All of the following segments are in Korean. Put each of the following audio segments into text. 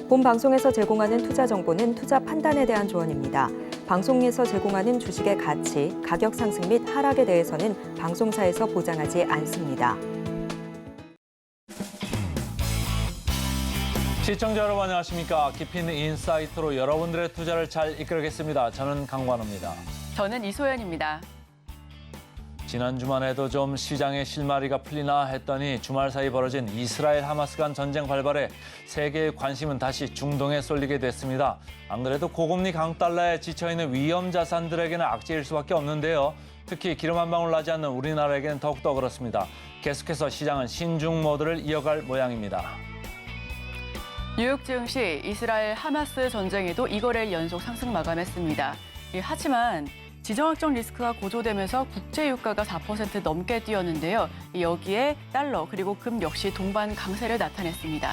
본 방송에서 제공하는 투자 정보는 투자 판단에 대한 조언입니다. 방송에서 제공하는 주식의 가치, 가격 상승 및 하락에 대해서는 방송사에서 보장하지 않습니다. 시청자 여러분 안녕하십니까. 깊이 있는 인사이트로 여러분들의 투자를 잘 이끌겠습니다. 저는 강관우입니다. 저는 이소연입니다. 지난 주말에도 좀 시장의 실마리가 풀리나 했더니 주말 사이 벌어진 이스라엘 하마스 간 전쟁 발발에 세계의 관심은 다시 중동에 쏠리게 됐습니다. 안 그래도 고금리 강달러에 지쳐있는 위험 자산들에게는 악재일 수밖에 없는데요. 특히 기름 한 방울 나지 않는 우리나라에게는 더욱더 그렇습니다. 계속해서 시장은 신중 모드를 이어갈 모양입니다. 뉴욕 증시 이스라엘 하마스 전쟁에도 이거래일 연속 상승 마감했습니다. 하지만 지정학적 리스크가 고조되면서 국제 유가가 4% 넘게 뛰었는데요. 여기에 달러 그리고 금 역시 동반 강세를 나타냈습니다.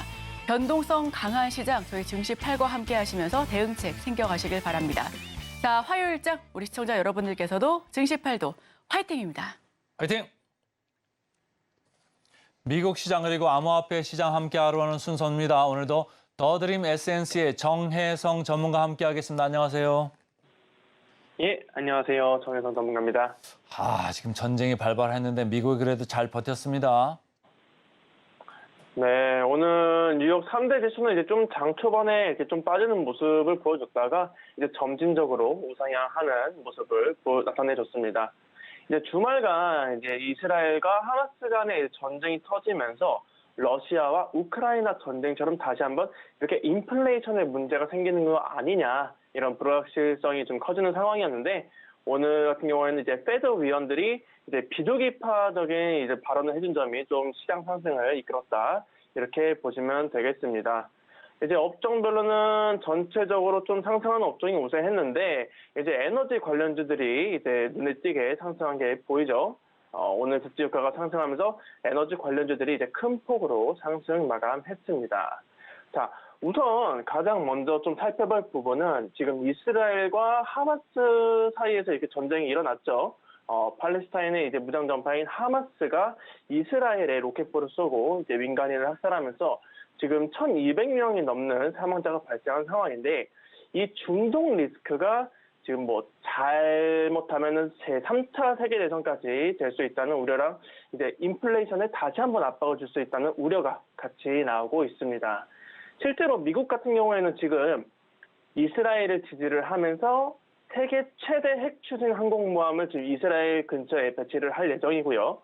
변동성 강한 시장 저희 증시8과 함께 하시면서 대응책 챙겨가시길 바랍니다. 자, 화요일장 우리 시청자 여러분들께서도 증시8도 화이팅입니다. 화이팅! 미국 시장 그리고 암호화폐 시장 함께 하루하는 순서입니다. 오늘도 더드림 에센스의 정혜성 전문가 함께 하겠습니다. 안녕하세요. 예, 안녕하세요. 정혜성 전문가입니다. 지금 전쟁이 발발했는데 미국이 그래도 잘 버텼습니다. 네, 오늘 뉴욕 3대 지수는 이제 좀 장 초반에 이렇게 좀 빠지는 모습을 보여줬다가 이제 점진적으로 우상향하는 모습을 나타내줬습니다. 이제 주말간 이제 이스라엘과 하마스 간의 전쟁이 터지면서 러시아와 우크라이나 전쟁처럼 다시 한번 이렇게 인플레이션의 문제가 생기는 거 아니냐 이런 불확실성이 좀 커지는 상황이었는데 오늘 같은 경우에는 이제 페드 위원들이 이제 비둘기파적인 이제 발언을 해준 점이 좀 시장 상승을 이끌었다 이렇게 보시면 되겠습니다. 이제 업종별로는 전체적으로 좀 상승하는 업종이 우세했는데 이제 에너지 관련주들이 이제 눈에 띄게 상승한 게 보이죠. 오늘 국제유가가 상승하면서 에너지 관련주들이 이제 큰 폭으로 상승 마감했습니다. 자, 우선 가장 먼저 좀 살펴볼 부분은 지금 이스라엘과 하마스 사이에서 이렇게 전쟁이 일어났죠. 팔레스타인의 이제 무장전파인 하마스가 이스라엘에 로켓포를 쏘고 이제 민간인을 학살하면서 지금 1,200명이 넘는 사망자가 발생한 상황인데 이 중동 리스크가 지금 뭐 잘못하면은 제3차 세계대전까지 될 수 있다는 우려랑 이제 인플레이션에 다시 한번 압박을 줄 수 있다는 우려가 같이 나오고 있습니다. 실제로 미국 같은 경우에는 지금 이스라엘을 지지를 하면서 세계 최대 핵 추진 항공모함을 지금 이스라엘 근처에 배치를 할 예정이고요.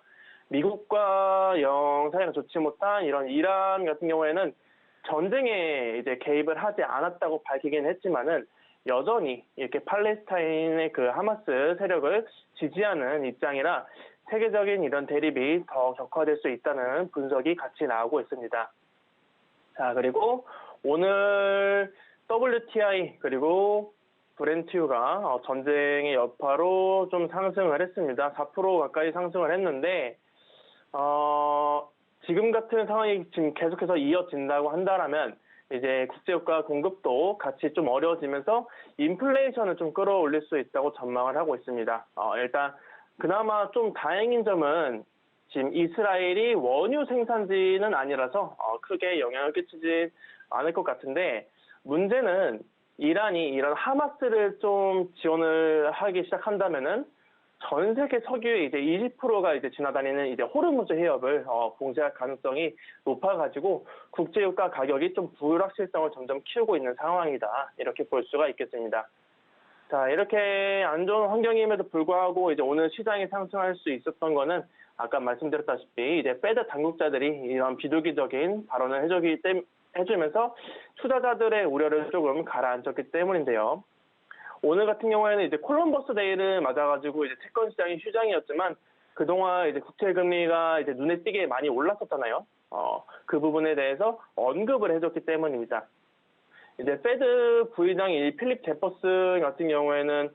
미국과 영 사이가 좋지 못한 이런 이란 같은 경우에는 전쟁에 이제 개입을 하지 않았다고 밝히긴 했지만은 여전히 이렇게 팔레스타인의 그 하마스 세력을 지지하는 입장이라 세계적인 이런 대립이 더 격화될 수 있다는 분석이 같이 나오고 있습니다. 자, 그리고 오늘 WTI 그리고 브렌트유가 전쟁의 여파로 좀 상승을 했습니다. 4% 가까이 상승을 했는데 지금 같은 상황이 지금 계속해서 이어진다고 한다라면 이제 국제유가 공급도 같이 좀 어려워지면서 인플레이션을 좀 끌어올릴 수 있다고 전망을 하고 있습니다. 일단 그나마 좀 다행인 점은 지금 이스라엘이 원유 생산지는 아니라서 크게 영향을 끼치지 않을 것 같은데 문제는 이란이 이런 하마스를 좀 지원을 하기 시작한다면은 전 세계 석유의 이제 20%가 이제 지나다니는 이제 호르무즈 해협을 봉쇄할 가능성이 높아가지고 국제유가 가격이 좀 불확실성을 점점 키우고 있는 상황이다 이렇게 볼 수가 있겠습니다. 자, 이렇게 안 좋은 환경임에도 불구하고 이제 오늘 시장이 상승할 수 있었던 거는 아까 말씀드렸다시피 이제 페드 당국자들이 이런 비둘기적인 발언을 해주면서 투자자들의 우려를 조금 가라앉혔기 때문인데요. 오늘 같은 경우에는 이제 콜럼버스 데이를 맞아가지고 이제 채권 시장이 휴장이었지만 그동안 이제 국채 금리가 이제 눈에 띄게 많이 올랐었잖아요. 그 부분에 대해서 언급을 해줬기 때문입니다. 이제 페드 부의장이 필립 제퍼슨 같은 경우에는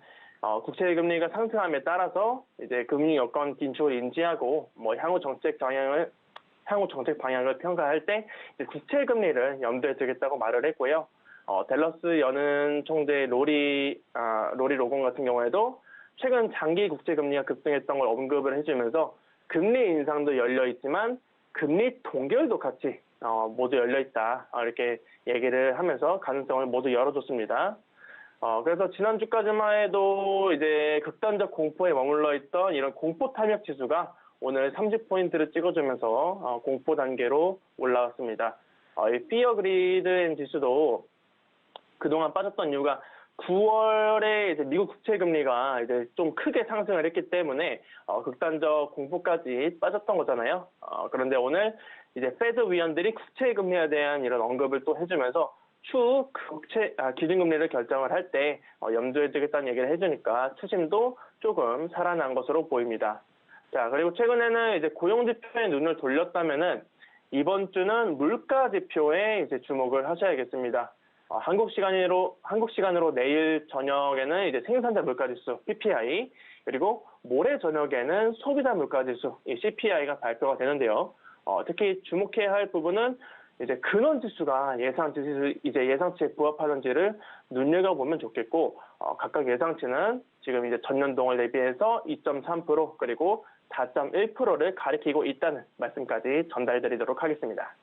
국채 금리가 상승함에 따라서 이제 금융 여건 긴축을 인지하고 뭐 향후 정책 방향을 평가할 때 이제 국채 금리를 염두에 두겠다고 말을 했고요. 댈러스 연은 총재 로리 로건 같은 경우에도 최근 장기 국채 금리가 급등했던 걸 언급을 해주면서 금리 인상도 열려 있지만 금리 동결도 같이 모두 열려 있다. 이렇게 얘기를 하면서 가능성을 모두 열어줬습니다. 그래서 지난주까지만 해도 이제 극단적 공포에 머물러 있던 이런 공포 탐욕 지수가 오늘 30포인트를 찍어주면서 공포 단계로 올라왔습니다. 이 피어 그리드 지수도 그동안 빠졌던 이유가 9월에 이제 미국 국채 금리가 이제 좀 크게 상승을 했기 때문에 극단적 공포까지 빠졌던 거잖아요. 그런데 오늘 이제 페드 위원들이 국채 금리에 대한 이런 언급을 또 해주면서 추후 기준금리를 결정을 할 때 염두에 두겠다는 얘기를 해주니까 추심도 조금 살아난 것으로 보입니다. 자, 그리고 최근에는 이제 고용 지표에 눈을 돌렸다면은 이번 주는 물가 지표에 이제 주목을 하셔야겠습니다. 한국 시간으로 내일 저녁에는 이제 생산자 물가지수 PPI, 그리고 모레 저녁에는 소비자 물가지수 이 CPI가 발표가 되는데요. 특히 주목해야 할 부분은 이제 근원 지수가 예상치에 부합하는지를 눈여겨보면 좋겠고, 각각 예상치는 지금 이제 전년 동을 대비해서 2.3% 그리고 4.1%를 가리키고 있다는 말씀까지 전달드리도록 하겠습니다.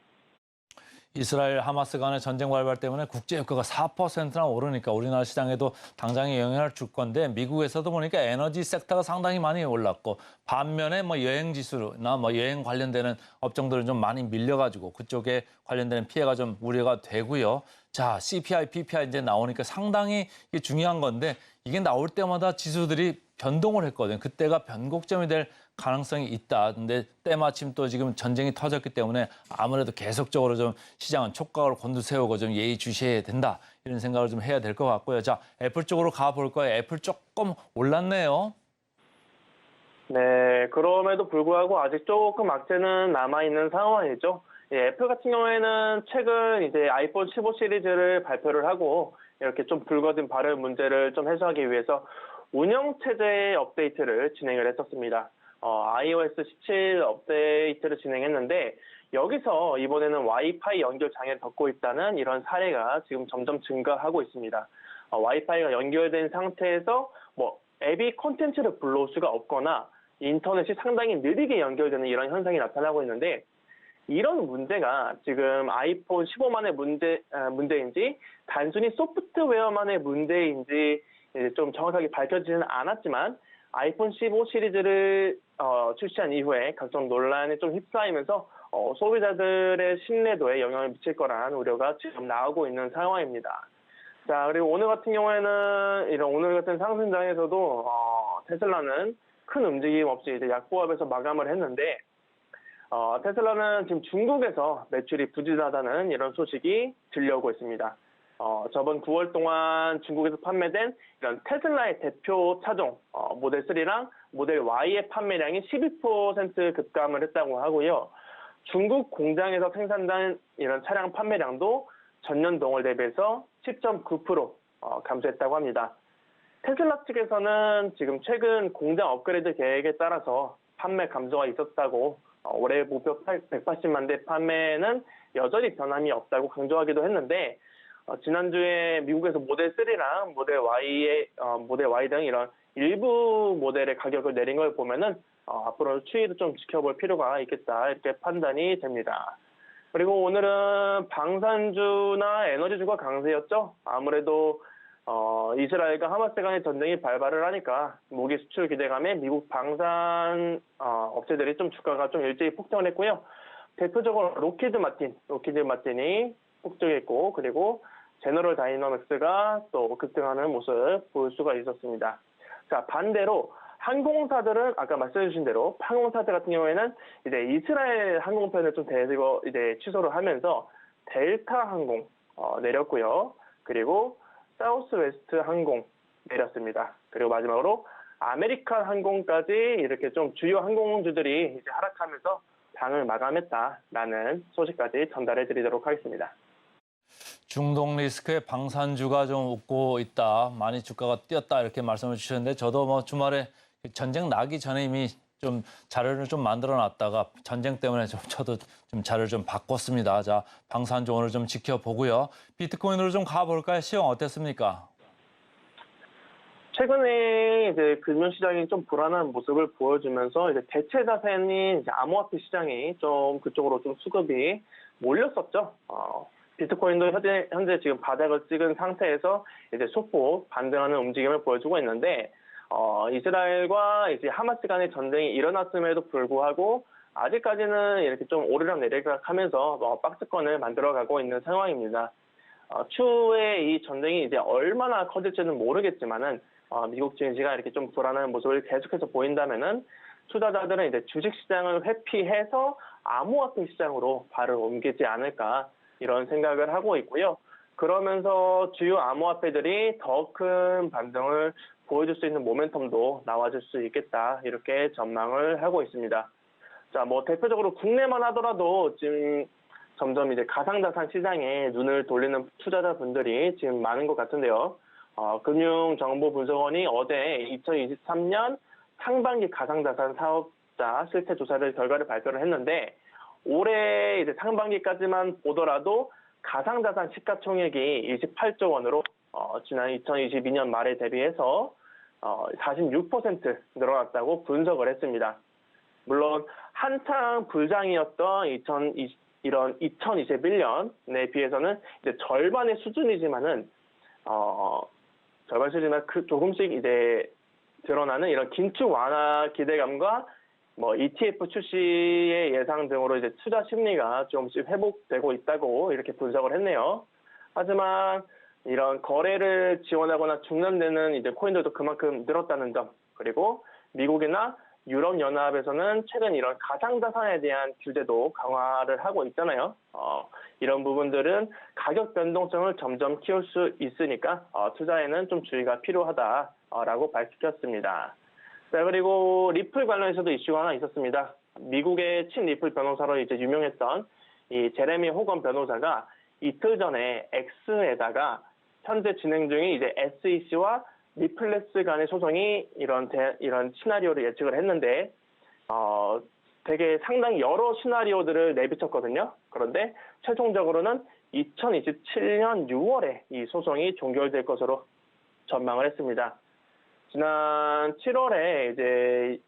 이스라엘 하마스 간의 전쟁 발발 때문에 국제 유가가 4%나 오르니까 우리나라 시장에도 당장의 영향을 줄 건데, 미국에서도 보니까 에너지 섹터가 상당히 많이 올랐고, 반면에 뭐 여행 지수나 뭐 여행 관련되는 업종들은 좀 많이 밀려가지고 그쪽에 관련되는 피해가 좀 우려가 되고요. 자, CPI, PPI 이제 나오니까 상당히 이게 중요한 건데, 이게 나올 때마다 지수들이 변동을 했거든요. 그때가 변곡점이 될 가능성이 있다. 근데 때마침 또 지금 전쟁이 터졌기 때문에 아무래도 계속적으로 좀 시장은 촉각을 곤두세우고 좀 예의주시해야 된다. 이런 생각을 좀 해야 될 것 같고요. 자, 애플 쪽으로 가볼 거예요. 애플 조금 올랐네요. 네, 그럼에도 불구하고 아직 조금 악재는 남아있는 상황이죠. 애플 같은 경우에는 최근 이제 아이폰 15 시리즈를 발표를 하고 이렇게 좀 불거진 발열 문제를 좀 해소하기 위해서 운영체제 업데이트를 진행을 했었습니다. iOS 17 업데이트를 진행했는데 여기서 이번에는 와이파이 연결 장애를 겪고 있다는 이런 사례가 지금 점점 증가하고 있습니다. 와이파이가 연결된 상태에서 뭐 앱이 콘텐츠를 불러올 수가 없거나 인터넷이 상당히 느리게 연결되는 이런 현상이 나타나고 있는데, 이런 문제가 지금 아이폰 15만의 문제인지 단순히 소프트웨어만의 문제인지 좀 정확하게 밝혀지지는 않았지만, 아이폰 15 시리즈를 출시한 이후에 각종 논란에 좀 휩싸이면서 소비자들의 신뢰도에 영향을 미칠 거라는 우려가 지금 나오고 있는 상황입니다. 자, 그리고 오늘 같은 경우에는 오늘 같은 상승장에서도 테슬라는 큰 움직임 없이 이제 약보합에서 마감을 했는데, 테슬라는 지금 중국에서 매출이 부진하다는 이런 소식이 들려오고 있습니다. 저번 9월 동안 중국에서 판매된 이런 테슬라의 대표 차종 모델 3랑 모델 Y의 판매량이 11% 급감을 했다고 하고요. 중국 공장에서 생산된 이런 차량 판매량도 전년 동월 대비해서 10.9% 감소했다고 합니다. 테슬라 측에서는 지금 최근 공장 업그레이드 계획에 따라서 판매 감소가 있었다고, 올해 목표 180만 대 판매는 여전히 변함이 없다고 강조하기도 했는데, 지난주에 미국에서 모델 3랑 모델 Y 등 이런 일부 모델의 가격을 내린 걸 보면은 앞으로 추이도 좀 지켜볼 필요가 있겠다, 이렇게 판단이 됩니다. 그리고 오늘은 방산주나 에너지주가 강세였죠. 아무래도 이스라엘과 하마스 간의 전쟁이 발발을 하니까 무기 수출 기대감에 미국 방산 업체들이 좀 주가가 좀 일제히 폭등을 했고요. 대표적으로 로키드 마틴이 폭등했고, 그리고 제너럴 다이너믹스가 또 급등하는 모습 볼 수가 있었습니다. 자, 반대로 항공사들은 아까 말씀해 주신 대로 항공사들 같은 경우에는 이제 이스라엘 항공편을 좀 이제 취소를 하면서 델타 항공 내렸고요. 그리고 사우스웨스트 항공 내렸습니다. 그리고 마지막으로 아메리칸 항공까지 이렇게 좀 주요 항공주들이 이제 하락하면서 장을 마감했다라는 소식까지 전달해 드리도록 하겠습니다. 중동 리스크에 방산주가 좀 웃고 있다, 많이 주가가 뛰었다, 이렇게 말씀을 주셨는데, 저도 뭐 주말에 전쟁 나기 전에 이미 좀 자료를 좀 만들어 놨다가 전쟁 때문에 저도 좀 자료를 좀 바꿨습니다. 자, 방산주 오늘 좀 지켜보고요. 비트코인으로 좀 가볼까요? 시황 어땠습니까? 최근에 이제 금융시장이 좀 불안한 모습을 보여주면서 이제 대체 자산인 이제 암호화폐 시장이 좀 그쪽으로 좀 수급이 몰렸었죠. 비트코인도 현재 지금 바닥을 찍은 상태에서 이제 소폭 반등하는 움직임을 보여주고 있는데, 이스라엘과 이제 하마스 간의 전쟁이 일어났음에도 불구하고 아직까지는 이렇게 좀 오르락 내리락 하면서 박스권을 만들어가고 있는 상황입니다. 추후에 이 전쟁이 이제 얼마나 커질지는 모르겠지만은, 미국 증시가 이렇게 좀 불안한 모습을 계속해서 보인다면은 투자자들은 이제 주식 시장을 회피해서 암호화폐 시장으로 발을 옮기지 않을까 이런 생각을 하고 있고요. 그러면서 주요 암호화폐들이 더 큰 반등을 보여줄 수 있는 모멘텀도 나와줄 수 있겠다 이렇게 전망을 하고 있습니다. 자, 뭐 대표적으로 국내만 하더라도 지금 점점 이제 가상자산 시장에 눈을 돌리는 투자자분들이 지금 많은 것 같은데요. 금융정보분석원이 어제 2023년 상반기 가상자산 사업자 실태 조사를 결과를 발표를 했는데, 올해 이제 상반기까지만 보더라도 가상자산 시가총액이 28조 원으로 지난 2022년 말에 대비해서 46% 늘어났다고 분석을 했습니다. 물론 한창 불장이었던 2021년에 비해서는 이제 절반의 수준이지만은 조금씩 이제 드러나는 이런 긴축 완화 기대감과 뭐 ETF 출시의 예상 등으로 이제 투자 심리가 조금씩 회복되고 있다고 이렇게 분석을 했네요. 하지만 이런 거래를 지원하거나 중단되는 이제 코인들도 그만큼 늘었다는 점, 그리고 미국이나 유럽 연합에서는 최근 이런 가상자산에 대한 규제도 강화를 하고 있잖아요. 이런 부분들은 가격 변동성을 점점 키울 수 있으니까 투자에는 좀 주의가 필요하다라고 밝혔습니다. 자, 그리고 리플 관련해서도 이슈가 하나 있었습니다. 미국의 친리플 변호사로 이제 유명했던 이 제레미 호건 변호사가 이틀 전에 X에다가 현재 진행 중인 이제 SEC와 리플렉스 간의 소송이 이런 시나리오를 예측을 했는데, 되게 상당히 여러 시나리오들을 내비쳤거든요. 그런데 최종적으로는 2027년 6월에 이 소송이 종결될 것으로 전망을 했습니다. 지난 7월에 이제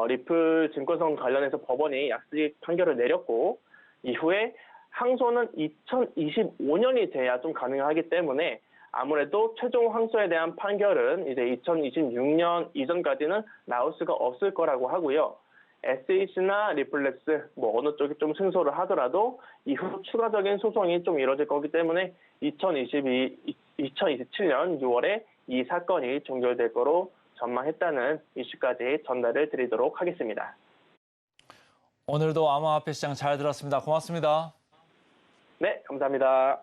리플 증권성 관련해서 법원이 약식 판결을 내렸고, 이후에 항소는 2025년이 돼야 좀 가능하기 때문에 아무래도 최종 항소에 대한 판결은 이제 2026년 이전까지는 나올 수가 없을 거라고 하고요. SEC나 리플렉스 뭐 어느 쪽이 좀 승소를 하더라도 이후 추가적인 소송이 좀 이뤄질 거기 때문에 2027년 6월에 이 사건이 종결될 거로 전망했다는 이슈까지 전달을 드리도록 하겠습니다. 오늘도 암호화폐 시장 잘 들었습니다. 고맙습니다. 네, 감사합니다.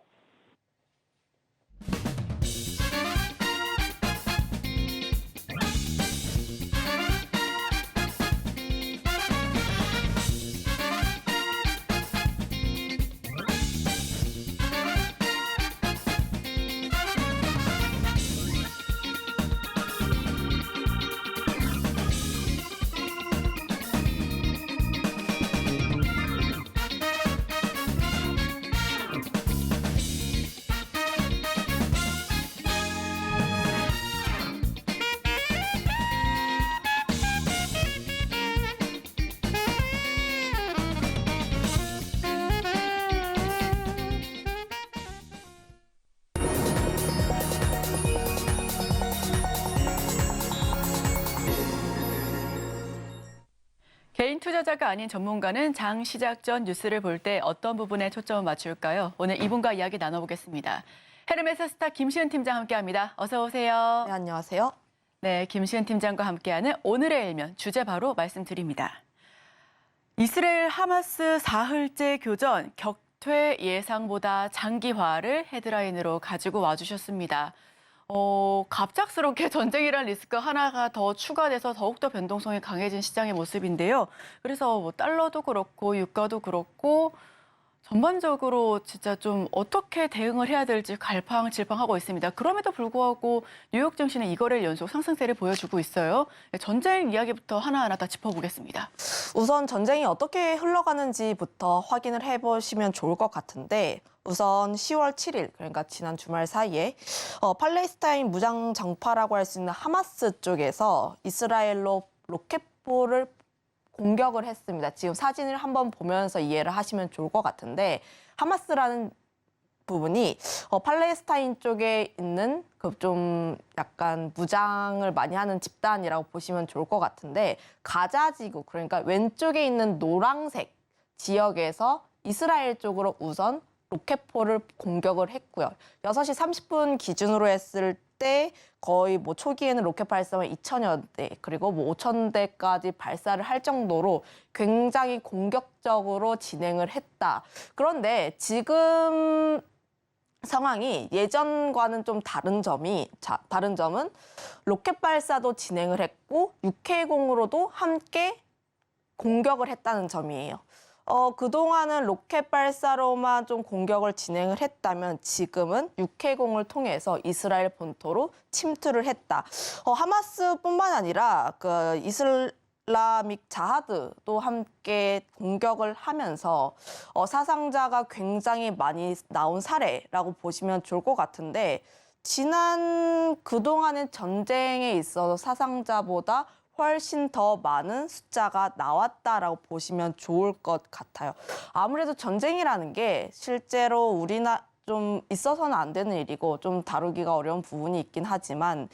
개인 투자자가 아닌 전문가는 장 시작 전 뉴스를 볼 때 어떤 부분에 초점을 맞출까요? 오늘 이분과 이야기 나눠보겠습니다. 헤르메스 스타 김시은 팀장 함께합니다. 어서 오세요. 네, 안녕하세요. 네, 김시은 팀장과 함께하는 오늘의 일면 주제 바로 말씀드립니다. 이스라엘 하마스 사흘째 교전 격퇴 예상보다 장기화를 헤드라인으로 가지고 와주셨습니다. 갑작스럽게 전쟁이란 리스크 하나가 더 추가돼서 더욱더 변동성이 강해진 시장의 모습인데요. 그래서 뭐 달러도 그렇고 유가도 그렇고 전반적으로 진짜 좀 어떻게 대응을 해야 될지 갈팡질팡하고 있습니다. 그럼에도 불구하고 뉴욕 증시는 이거래일 연속 상승세를 보여주고 있어요. 전쟁 이야기부터 하나하나 다 짚어보겠습니다. 우선 전쟁이 어떻게 흘러가는지부터 확인을 해보시면 좋을 것 같은데 우선 10월 7일, 그러니까 지난 주말 사이에 팔레스타인 무장 정파라고 할 수 있는 하마스 쪽에서 이스라엘로 로켓포를 공격을 했습니다. 지금 사진을 한번 보면서 이해를 하시면 좋을 것 같은데 하마스라는 부분이 팔레스타인 쪽에 있는 그 좀 약간 무장을 많이 하는 집단이라고 보시면 좋을 것 같은데 가자 지구, 그러니까 왼쪽에 있는 노란색 지역에서 이스라엘 쪽으로 우선 로켓포를 공격을 했고요. 6시 30분 기준으로 했을 때 거의 뭐 초기에는 로켓 발사만 2,000여 대 그리고 뭐 5,000대까지 발사를 할 정도로 굉장히 공격적으로 진행을 했다. 그런데 지금 상황이 예전과는 좀 다른 점은 로켓 발사도 진행을 했고 육해공으로도 함께 공격을 했다는 점이에요. 그동안은 로켓 발사로만 좀 공격을 진행을 했다면 지금은 육해공을 통해서 이스라엘 본토로 침투를 했다. 하마스뿐만 아니라 그 이슬라믹 자하드도 함께 공격을 하면서 사상자가 굉장히 많이 나온 사례라고 보시면 좋을 것 같은데 그동안의 전쟁에 있어서 사상자보다 훨씬 더 많은 숫자가 나왔다라고 보시면 좋을 것 같아요. 아무래도 전쟁이라는 게 실제로 좀 있어서는 안 되는 일이고 좀 다루기가 어려운 부분이 있긴 하지만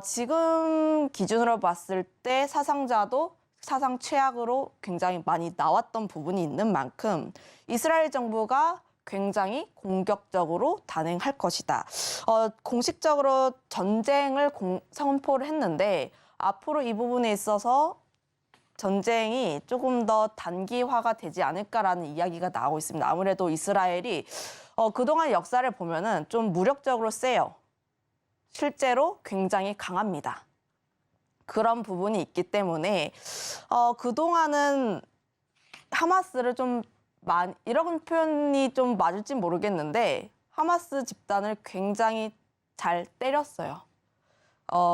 지금 기준으로 봤을 때 사상자도 사상 최악으로 굉장히 많이 나왔던 부분이 있는 만큼 이스라엘 정부가 굉장히 공격적으로 단행할 것이다. 공식적으로 전쟁을 선포를 했는데 앞으로 이 부분에 있어서 전쟁이 조금 더 단기화가 되지 않을까라는 이야기가 나오고 있습니다. 아무래도 이스라엘이 그동안 역사를 보면은 좀 무력적으로 세요. 실제로 굉장히 강합니다. 그런 부분이 있기 때문에 그동안은 하마스를 이런 표현이 좀 맞을지 모르겠는데 하마스 집단을 굉장히 잘 때렸어요.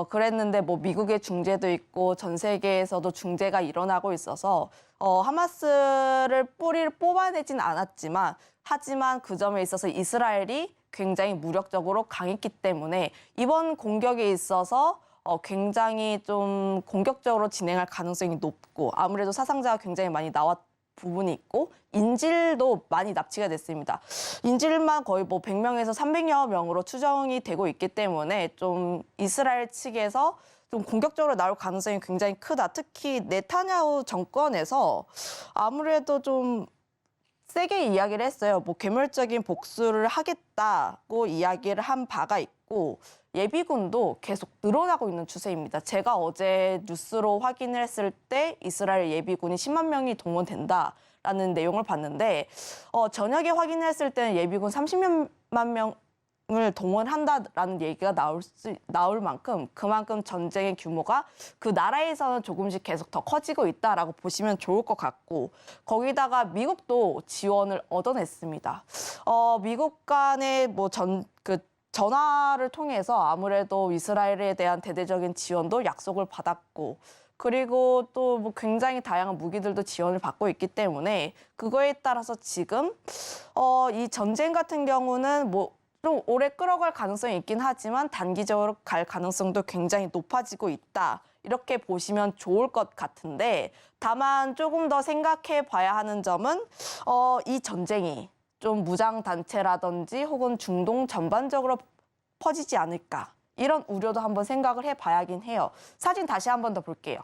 그랬는데 뭐 미국의 중재도 있고 전 세계에서도 중재가 일어나고 있어서 하마스를 뿌리를 뽑아내진 않았지만 하지만 그 점에 있어서 이스라엘이 굉장히 무력적으로 강했기 때문에 이번 공격에 있어서 굉장히 좀 공격적으로 진행할 가능성이 높고 아무래도 사상자가 굉장히 많이 나왔 부분이 있고 인질도 많이 납치가 됐습니다. 인질만 거의 뭐 100명에서 300여 명으로 추정이 되고 있기 때문에 좀 이스라엘 측에서 좀 공격적으로 나올 가능성이 굉장히 크다. 특히 네타냐후 정권에서 아무래도 좀 세게 이야기를 했어요. 뭐 괴멸적인 복수를 하겠다고 이야기를 한 바가 있고 예비군도 계속 늘어나고 있는 추세입니다. 제가 어제 뉴스로 확인을 했을 때 이스라엘 예비군이 10만 명이 동원된다라는 내용을 봤는데 저녁에 확인했을 때는 예비군 30만 명을 동원한다라는 얘기가 나올 만큼 그만큼 전쟁의 규모가 그 나라에서는 조금씩 계속 더 커지고 있다라고 보시면 좋을 것 같고 거기다가 미국도 지원을 얻어냈습니다. 미국 간의 전화를 통해서 아무래도 이스라엘에 대한 대대적인 지원도 약속을 받았고 그리고 또 뭐 굉장히 다양한 무기들도 지원을 받고 있기 때문에 그거에 따라서 지금 이 전쟁 같은 경우는 뭐 좀 오래 끌어갈 가능성이 있긴 하지만 단기적으로 갈 가능성도 굉장히 높아지고 있다. 이렇게 보시면 좋을 것 같은데 다만 조금 더 생각해 봐야 하는 점은 이 전쟁이 좀 무장단체라든지 혹은 중동 전반적으로 퍼지지 않을까. 이런 우려도 한번 생각을 해봐야긴 해요. 사진 다시 한번 더 볼게요.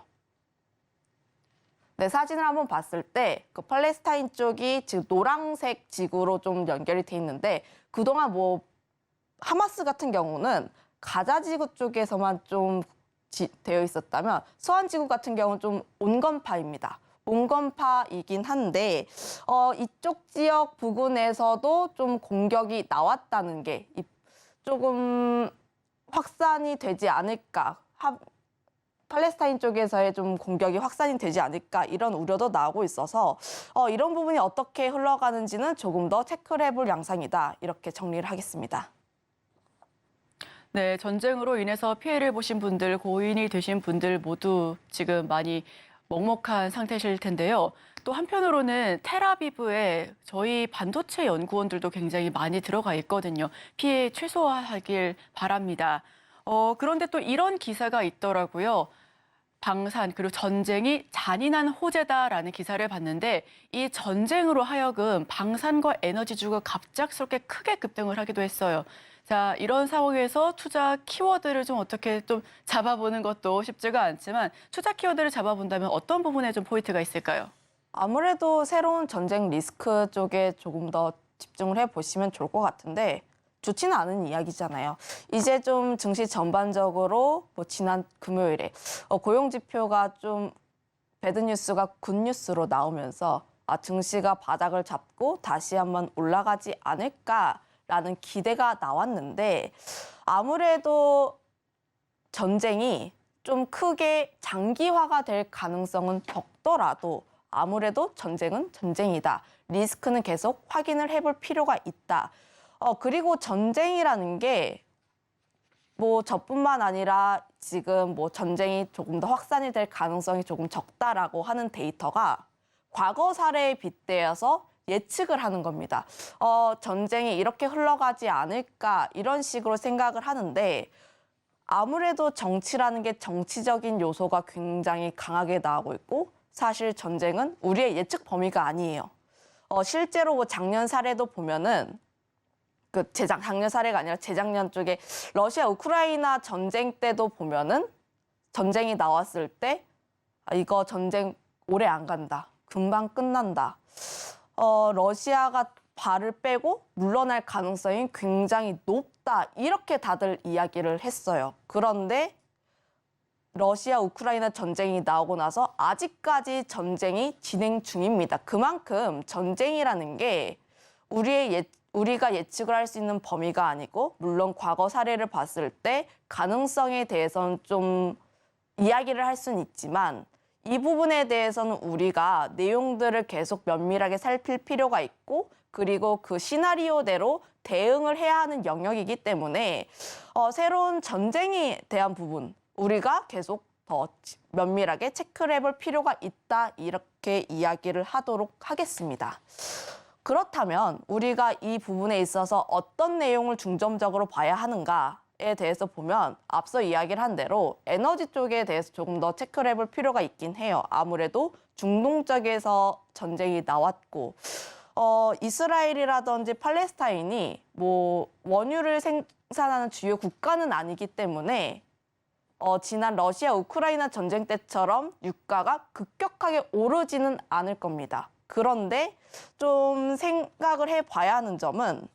네, 사진을 한번 봤을 때 그 팔레스타인 쪽이 지금 노란색 지구로 좀 연결이 돼 있는데 그동안 뭐 하마스 같은 경우는 가자 지구 쪽에서만 좀 되어 있었다면 서한 지구 같은 경우는 좀 온건파입니다. 온건파이긴 한데 이쪽 지역 부근에서도 좀 공격이 나왔다는 게 조금 확산이 되지 않을까. 팔레스타인 쪽에서의 좀 공격이 확산이 되지 않을까 이런 우려도 나오고 있어서 이런 부분이 어떻게 흘러가는지는 조금 더 체크를 해볼 양상이다. 이렇게 정리를 하겠습니다. 네, 전쟁으로 인해서 피해를 보신 분들, 고인이 되신 분들 모두 지금 많이 먹먹한 상태실 텐데요. 또 한편으로는 텔아비브에 저희 반도체 연구원들도 굉장히 많이 들어가 있거든요. 피해 최소화하길 바랍니다. 그런데 또 이런 기사가 있더라고요. 방산 그리고 전쟁이 잔인한 호재다라는 기사를 봤는데 이 전쟁으로 하여금 방산과 에너지주가 갑작스럽게 크게 급등을 하기도 했어요. 자, 이런 상황에서 투자 키워드를 좀 어떻게 좀 잡아보는 것도 쉽지가 않지만 투자 키워드를 잡아본다면 어떤 부분에 좀 포인트가 있을까요? 아무래도 새로운 전쟁 리스크 쪽에 조금 더 집중을 해보시면 좋을 것 같은데 좋지는 않은 이야기잖아요. 이제 좀 증시 전반적으로 지난 금요일에 고용 지표가 좀 배드 뉴스가 굿 뉴스로 나오면서 증시가 바닥을 잡고 다시 한번 올라가지 않을까라는 기대가 나왔는데 아무래도 전쟁이 좀 크게 장기화가 될 가능성은 적더라도 아무래도 전쟁은 전쟁이다. 리스크는 계속 확인을 해볼 필요가 있다. 그리고 전쟁이라는 게 저뿐만 아니라 지금 전쟁이 조금 더 확산이 될 가능성이 조금 적다라고 하는 데이터가 과거 사례에 빗대어서 예측을 하는 겁니다. 전쟁이 이렇게 흘러가지 않을까 이런 식으로 생각을 하는데 아무래도 정치라는 게 정치적인 요소가 굉장히 강하게 나오고 있고 사실 전쟁은 우리의 예측 범위가 아니에요. 실제로 작년 사례도 보면은 작년 사례가 아니라 재작년 쪽에 러시아 우크라이나 전쟁 때도 보면은 전쟁이 나왔을 때 이거 전쟁 오래 안 간다. 금방 끝난다. 러시아가 발을 빼고 물러날 가능성이 굉장히 높다. 이렇게 다들 이야기를 했어요. 그런데 러시아 우크라이나 전쟁이 나오고 나서 아직까지 전쟁이 진행 중입니다. 그만큼 전쟁이라는 게 우리가 예측을 할 수 있는 범위가 아니고 물론 과거 사례를 봤을 때 가능성에 대해서는 좀 이야기를 할 수는 있지만 이 부분에 대해서는 우리가 내용들을 계속 면밀하게 살필 필요가 있고 그리고 그 시나리오대로 대응을 해야 하는 영역이기 때문에 새로운 전쟁에 대한 부분 우리가 계속 더 면밀하게 체크를 해볼 필요가 있다 이렇게 이야기를 하도록 하겠습니다. 그렇다면 우리가 이 부분에 있어서 어떤 내용을 중점적으로 봐야 하는가에 대해서 보면 앞서 이야기를 한 대로 에너지 쪽에 대해서 조금 더 체크를 해볼 필요가 있긴 해요. 아무래도 중동 쪽에서 전쟁이 나왔고 이스라엘이라든지 팔레스타인이 원유를 생산하는 주요 국가는 아니기 때문에 지난 러시아 우크라이나 전쟁 때처럼 유가가 급격하게 오르지는 않을 겁니다. 그런데 좀 생각을 해봐야 하는 점은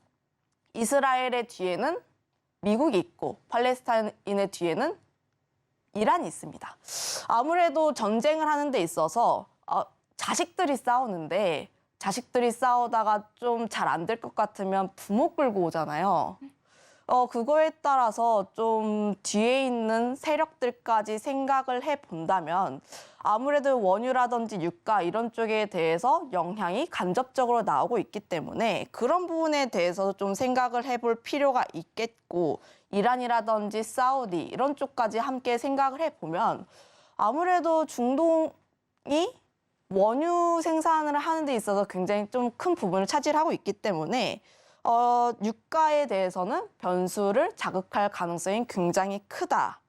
이스라엘의 뒤에는 미국이 있고 팔레스타인의 뒤에는 이란이 있습니다. 아무래도 전쟁을 하는 데 있어서 자식들이 싸우는데 자식들이 싸우다가 좀 잘 안 될 것 같으면 부모 끌고 오잖아요. 그거에 따라서 좀 뒤에 있는 세력들까지 생각을 해본다면 아무래도 원유라든지 유가 이런 쪽에 대해서 영향이 간접적으로 나오고 있기 때문에 그런 부분에 대해서 좀 생각을 해볼 필요가 있겠고 이란이라든지 사우디 이런 쪽까지 함께 생각을 해보면 아무래도 중동이 원유 생산을 하는 데 있어서 굉장히 좀 큰 부분을 차지하고 있기 때문에 유가에 대해서는 변수를 자극할 가능성이 굉장히 크다.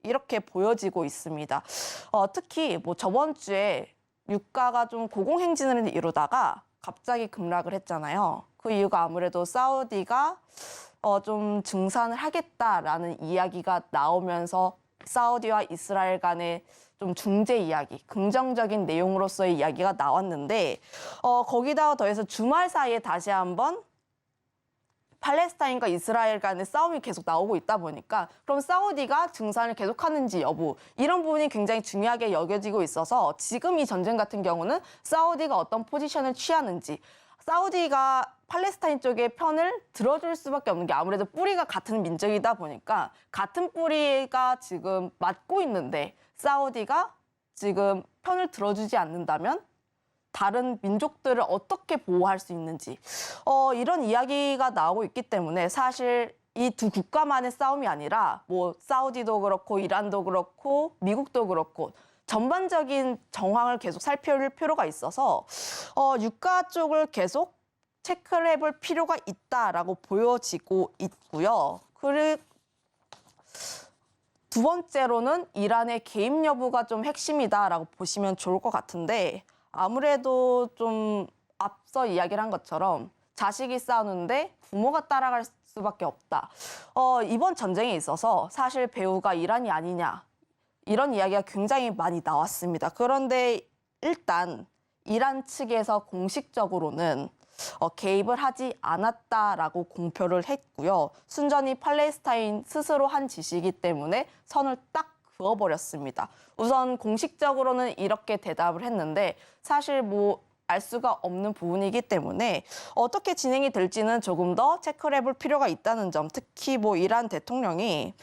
이렇게 보여지고 있습니다. 특히 저번 주에 유가가 좀 고공행진을 이루다가 갑자기 급락을 했잖아요. 그 이유가 아무래도 사우디가 좀 증산을 하겠다라는 이야기가 나오면서 사우디와 이스라엘 간의 좀 중재 이야기, 긍정적인 내용으로서의 이야기가 나왔는데 거기다가 더해서 주말 사이에 다시 한번 팔레스타인과 이스라엘 간의 싸움이 계속 나오고 있다 보니까 그럼 사우디가 증산을 계속하는지 여부 이런 부분이 굉장히 중요하게 여겨지고 있어서 지금 이 전쟁 같은 경우는 사우디가 어떤 포지션을 취하는지 사우디가 팔레스타인 쪽의 편을 들어줄 수밖에 없는 게 아무래도 뿌리가 같은 민족이다 보니까 같은 뿌리가 지금 맞고 있는데 사우디가 지금 편을 들어주지 않는다면 다른 민족들을 어떻게 보호할 수 있는지 이런 이야기가 나오고 있기 때문에 사실 이 두 국가만의 싸움이 아니라 뭐 사우디도 그렇고 이란도 그렇고 미국도 그렇고 전반적인 정황을 계속 살펴볼 필요가 있어서 유가 쪽을 계속 체크를 해볼 필요가 있다라고 보여지고 있고요. 그리고 두 번째로는 이란의 개입 여부가 좀 핵심이다라고 보시면 좋을 것 같은데 아무래도 좀 앞서 이야기를 한 것처럼 자식이 싸우는데 부모가 따라갈 수밖에 없다. 이번 전쟁에 있어서 사실 배후가 이란이 아니냐 이런 이야기가 굉장히 많이 나왔습니다. 그런데 일단 이란 측에서 공식적으로는 개입을 하지 않았다라고 공표를 했고요. 순전히 팔레스타인 스스로 한 짓이기 때문에 선을 딱 그어버렸습니다. 우선 공식적으로는 이렇게 대답을 했는데 사실 뭐 알 수가 없는 부분이기 때문에 어떻게 진행이 될지는 조금 더 체크를 해볼 필요가 있다는 점. 특히 뭐 이란 대통령이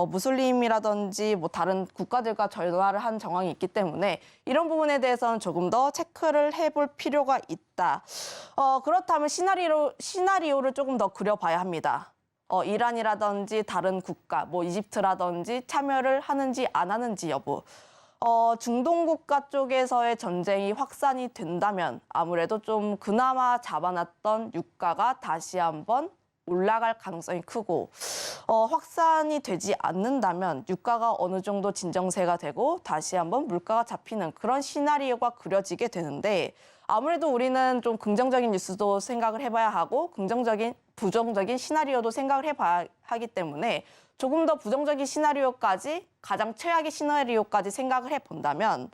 무슬림이라든지 뭐 다른 국가들과 전화를 한 정황이 있기 때문에 이런 부분에 대해서는 조금 더 체크를 해볼 필요가 있다. 그렇다면 시나리오를 조금 더 그려봐야 합니다. 이란이라든지 다른 국가, 뭐 이집트라든지 참여를 하는지 안 하는지 여부. 중동 국가 쪽에서의 전쟁이 확산이 된다면 아무래도 좀 그나마 잡아놨던 유가가 다시 한번 올라갈 가능성이 크고 확산이 되지 않는다면 유가가 어느 정도 진정세가 되고 다시 한번 물가가 잡히는 그런 시나리오가 그려지게 되는데 아무래도 우리는 좀 긍정적인 뉴스도 생각을 해봐야 하고 부정적인 시나리오도 생각을 해봐야 하기 때문에 조금 더 부정적인 시나리오까지 가장 최악의 시나리오까지 생각을 해본다면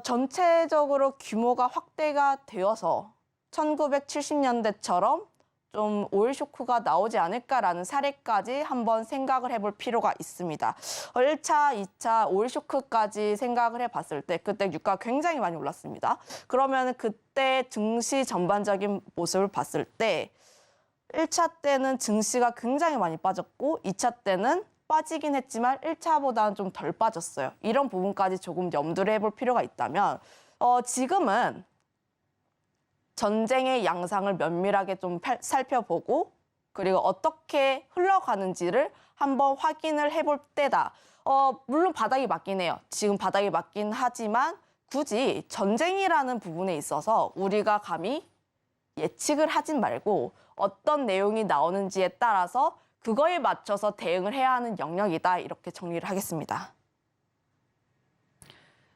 전체적으로 규모가 확대가 되어서 1970년대처럼 좀 오일 쇼크가 나오지 않을까라는 사례까지 한번 생각을 해볼 필요가 있습니다. 1차, 2차 오일 쇼크까지 생각을 해봤을 때 그때 유가가 굉장히 많이 올랐습니다. 그러면 그때 증시 전반적인 모습을 봤을 때 1차 때는 증시가 굉장히 많이 빠졌고 2차 때는 빠지긴 했지만 1차보다는 좀 덜 빠졌어요. 이런 부분까지 조금 염두를 해볼 필요가 있다면 지금은 전쟁의 양상을 면밀하게 좀 살펴보고 그리고 어떻게 흘러가는지를 한번 확인을 해볼 때다. 물론 바닥이 맞긴 해요. 지금 바닥이 맞긴 하지만 굳이 전쟁이라는 부분에 있어서 우리가 감히 예측을 하진 말고 어떤 내용이 나오는지에 따라서 그거에 맞춰서 대응을 해야 하는 영역이다. 이렇게 정리를 하겠습니다.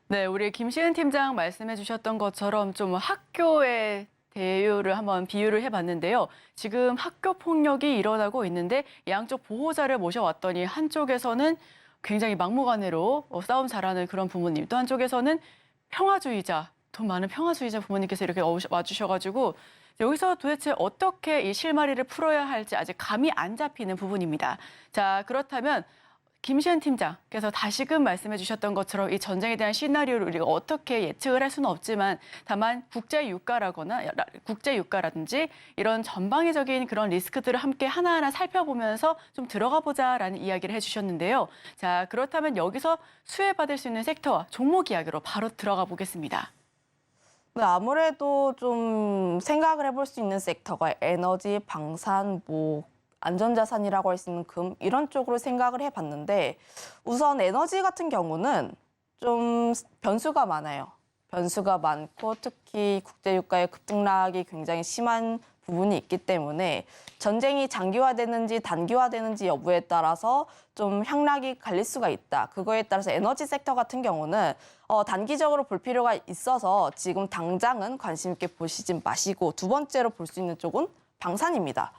네, 우리 김시은 팀장 말씀해 주셨던 것처럼 좀 학교의 대유를 한번 비유를 해봤는데요. 지금 학교 폭력이 일어나고 있는데 양쪽 보호자를 모셔왔더니 한쪽에서는 굉장히 막무가내로 싸움 잘하는 그런 부모님, 또 한쪽에서는 평화주의자, 돈 많은 평화주의자 부모님께서 이렇게 와주셔가지고 여기서 도대체 어떻게 이 실마리를 풀어야 할지 아직 감이 안 잡히는 부분입니다. 자, 그렇다면 김시은 팀장께서 다시금 말씀해 주셨던 것처럼 이 전쟁에 대한 시나리오를 우리가 어떻게 예측을 할 수는 없지만 다만 국제 유가라든지 이런 전방위적인 그런 리스크들을 함께 하나하나 살펴보면서 좀 들어가 보자라는 이야기를 해주셨는데요. 자, 그렇다면 여기서 수혜받을 수 있는 섹터와 종목 이야기로 바로 들어가 보겠습니다. 네, 아무래도 좀 생각을 해볼 수 있는 섹터가 에너지, 방산, 뭐 안전자산이라고 할 수 있는 금 이런 쪽으로 생각을 해봤는데 우선 에너지 같은 경우는 좀 변수가 많아요. 변수가 많고 특히 국제유가의 급등락이 굉장히 심한 부분이 있기 때문에 전쟁이 장기화되는지 단기화되는지 여부에 따라서 좀 향락이 갈릴 수가 있다. 그거에 따라서 에너지 섹터 같은 경우는 단기적으로 볼 필요가 있어서 지금 당장은 관심 있게 보시지 마시고 두 번째로 볼 수 있는 쪽은 방산입니다.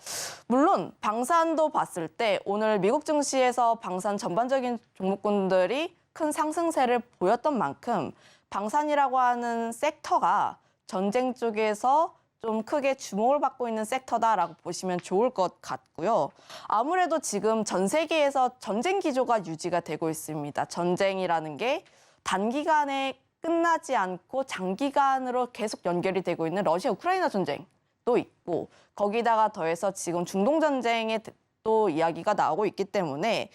물론 방산도 봤을 때 오늘 미국 증시에서 방산 전반적인 종목군들이 큰 상승세를 보였던 만큼 방산이라고 하는 섹터가 전쟁 쪽에서 좀 크게 주목을 받고 있는 섹터다라고 보시면 좋을 것 같고요. 아무래도 지금 전 세계에서 전쟁 기조가 유지가 되고 있습니다. 전쟁이라는 게 단기간에 끝나지 않고 장기간으로 계속 연결이 되고 있는 러시아 우크라이나 전쟁도 있고 거기다가 더해서 지금 중동 전쟁에 또 이야기가 나오고 있기 때문에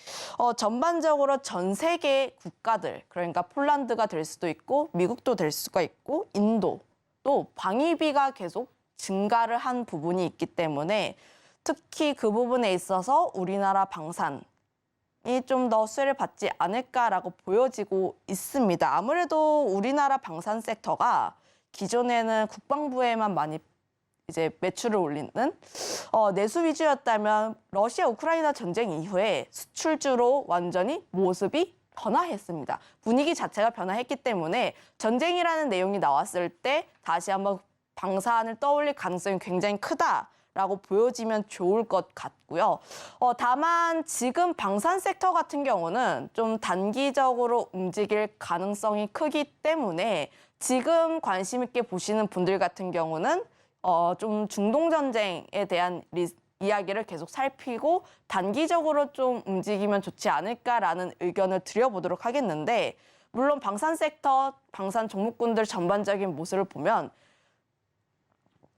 전반적으로 전 세계 국가들, 그러니까 폴란드가 될 수도 있고 미국도 될 수가 있고 인도 또 방위비가 계속 증가를 한 부분이 있기 때문에 특히 그 부분에 있어서 우리나라 방산이 좀 더 수혜를 받지 않을까라고 보여지고 있습니다. 아무래도 우리나라 방산 섹터가 기존에는 국방부에만 많이 이제 매출을 올리는 내수 위주였다면 러시아 우크라이나 전쟁 이후에 수출주로 완전히 모습이 변화했습니다. 분위기 자체가 변화했기 때문에 전쟁이라는 내용이 나왔을 때 다시 한번 방산을 떠올릴 가능성이 굉장히 크다라고 보여지면 좋을 것 같고요. 다만 지금 방산 섹터 같은 경우는 좀 단기적으로 움직일 가능성이 크기 때문에 지금 관심 있게 보시는 분들 같은 경우는 좀 중동 전쟁에 대한 이야기를 계속 살피고 단기적으로 좀 움직이면 좋지 않을까라는 의견을 드려보도록 하겠는데, 물론 방산 섹터, 방산 종목군들 전반적인 모습을 보면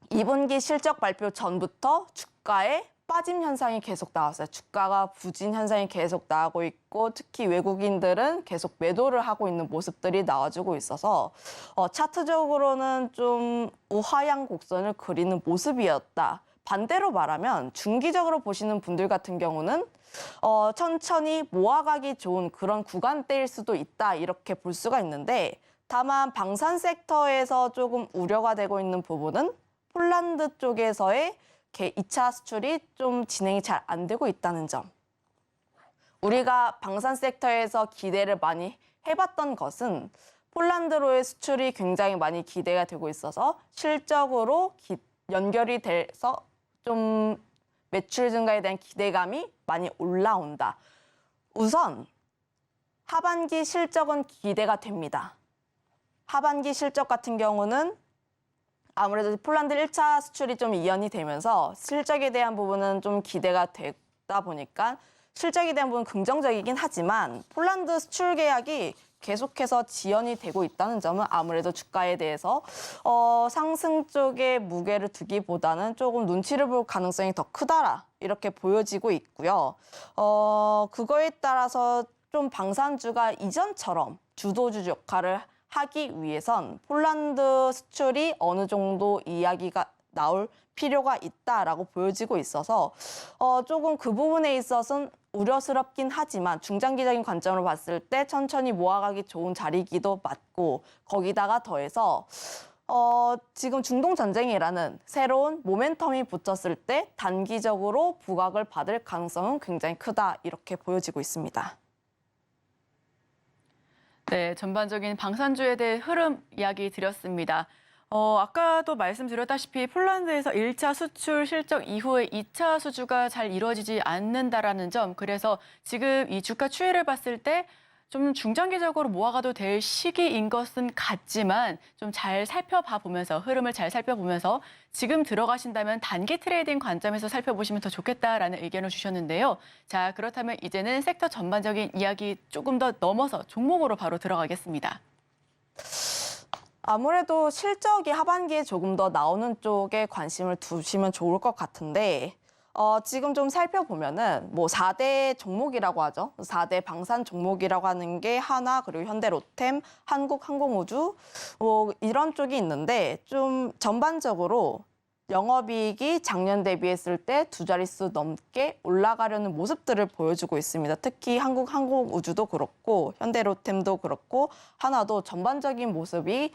2분기 실적 발표 전부터 주가에 빠짐 현상이 계속 나왔어요. 주가가 부진 현상이 계속 나오고 있고 특히 외국인들은 계속 매도를 하고 있는 모습들이 나와주고 있어서 차트적으로는 좀 우하향 곡선을 그리는 모습이었다. 반대로 말하면 중기적으로 보시는 분들 같은 경우는 천천히 모아가기 좋은 그런 구간대일 수도 있다 이렇게 볼 수가 있는데, 다만 방산 섹터에서 조금 우려가 되고 있는 부분은 폴란드 쪽에서의 2차 수출이 좀 진행이 잘 안 되고 있다는 점. 우리가 방산 섹터에서 기대를 많이 해봤던 것은 폴란드로의 수출이 굉장히 많이 기대가 되고 있어서 실적으로 연결이 돼서 좀 매출 증가에 대한 기대감이 많이 올라온다. 우선 하반기 실적은 기대가 됩니다. 하반기 실적 같은 경우는 아무래도 폴란드 1차 수출이 좀 이연이 되면서 실적에 대한 부분은 좀 기대가 되다 보니까 실적에 대한 부분은 긍정적이긴 하지만 폴란드 수출 계약이 계속해서 지연이 되고 있다는 점은 아무래도 주가에 대해서 상승 쪽에 무게를 두기보다는 조금 눈치를 볼 가능성이 더 크다 이렇게 보여지고 있고요. 그거에 따라서 좀 방산주가 이전처럼 주도주 역할을 하기 위해선 폴란드 수출이 어느 정도 이야기가 나올 필요가 있다라고 보여지고 있어서 조금 그 부분에 있어서는 우려스럽긴 하지만 중장기적인 관점으로 봤을 때 천천히 모아가기 좋은 자리이기도 맞고, 거기다가 더해서 지금 중동 전쟁이라는 새로운 모멘텀이 붙었을 때 단기적으로 부각을 받을 가능성은 굉장히 크다 이렇게 보여지고 있습니다. 네, 전반적인 방산주에 대해 흐름 이야기 드렸습니다. 아까도 말씀드렸다시피 폴란드에서 1차 수출 실적 이후에 2차 수주가 잘 이루어지지 않는다라는 점, 그래서 지금 이 주가 추이를 봤을 때 좀 중장기적으로 모아가도 될 시기인 것은 같지만 좀 잘 살펴봐 보면서 흐름을 잘 살펴보면서 지금 들어가신다면 단기 트레이딩 관점에서 살펴보시면 더 좋겠다라는 의견을 주셨는데요. 자, 그렇다면 이제는 섹터 전반적인 이야기 조금 더 넘어서 종목으로 바로 들어가겠습니다. 아무래도 실적이 하반기에 조금 더 나오는 쪽에 관심을 두시면 좋을 것 같은데, 지금 좀 살펴보면은 뭐 4대 종목이라고 하죠. 4대 방산 종목이라고 하는 게 하나, 그리고 현대로템, 한국항공우주 뭐 이런 쪽이 있는데, 좀 전반적으로 영업이익이 작년 대비했을 때 2자릿수 넘게 올라가려는 모습들을 보여주고 있습니다. 특히 한국항공우주도 그렇고 현대로템도 그렇고 하나도 전반적인 모습이